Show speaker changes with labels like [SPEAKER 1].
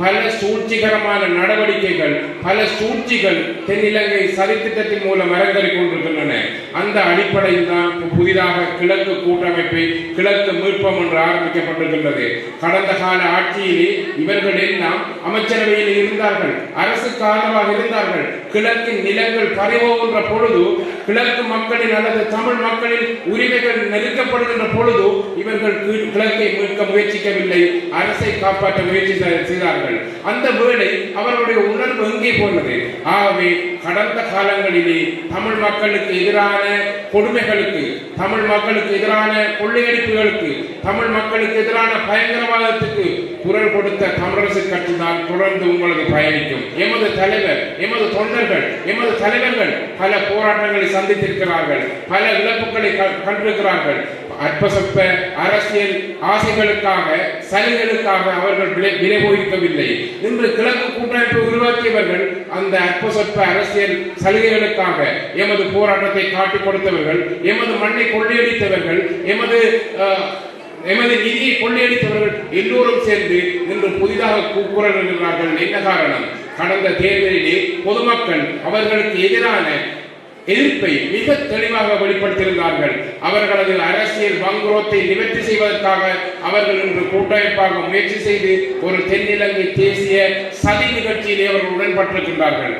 [SPEAKER 1] பல சூழ்ச்சிகரமான நடவடிக்கைகள், பல சூழ்ச்சிகள் தென்னிலங்கை சதித்திட்டத்தின் மூலம் அரங்கேறிக் கொண்டிருக்கின்றன. அந்த அடிப்படையில் தான் புதிதாக கிழக்கு கூட்டமைப்பை கிழக்கு மீட்பம் என்று ஆரம்பிக்கப்பட்டிருக்கின்றது. கடந்த கால ஆட்சியிலே இவர்கள் எல்லாம் அமைச்சரவையில் இருந்தார்கள், அரசுக்கு ஆதரவாக இருந்தார்கள். கிழக்கின் நிலங்கள் பறிபோகின்ற பொழுது, கிழக்கு மக்களின் அல்லது தமிழ் மக்களின் உரிமைகள் நெருக்கப்படுகின்ற பொழுது இவர்கள் கிழக்கை மீட்க முயற்சிக்கவில்லை, அரசை காப்பாற்ற முயற்சி செய்தார்கள். அந்த வேளை அவர்களுடைய உணர்வு எங்கே போனது? ஆகவே கடந்த காலங்களிலே தமிழ் மக்களுக்கு எதிரான கொடுமைகளுக்கு, தமிழ் மக்களுக்கு எதிரான கொள்ளையடிப்புகளுக்கு, தமிழ் மக்களுக்கு எதிரான பயங்கரவாதத்துக்கு குரல் கொடுத்த தமிழரசு கட்சி தான் தொடர்ந்து உங்களுக்கு பயணிக்கும். எமது தலைவர், எமது தொண்டர்கள், எமது தலைவர்கள் பல போராட்டங்களை சந்தித்திருக்கிறார்கள், பல இழப்புகளை கண்டிருக்கிறார்கள். அற்பசொற்ப அரசியல் ஆசைகளுக்காக, சலுகைகளுக்காக அவர்கள் விலை போயிருக்கவில்லை. இன்று கிழக்கு கூட்டமைப்பை உருவாக்கியவர்கள் அந்த அற்பசொற்ப அரசியல் சலுகைகளுக்காக எமது போராட்டத்தை காட்டிக் கொடுத்தவர்கள், எமது மண்ணை கொள்ளையடித்தவர்கள், எமது நிதியை கொள்ளையடித்தவர்கள் எல்லோரும் சேர்ந்து இன்று புதிதாக கூக்குரல் எழுகிறார்கள். என்ன காரணம்? கடந்த தேர்தலிலே பொதுமக்கள் அவர்களுக்கு எதிரான எதிர்ப்பை மிக தெளிவாக வெளிப்படுத்தியிருந்தார்கள். அவர்களது அரசியல் வங்குரோத்தை நிவர்த்தி செய்வதற்காக அவர்கள் இன்று கூட்டமைப்பாக முயற்சி செய்து ஒரு தென்னிலங்கை தேசிய சதி நிகழ்ச்சியிலே அவர்கள் உடன்பட்டிருக்கின்றார்கள்.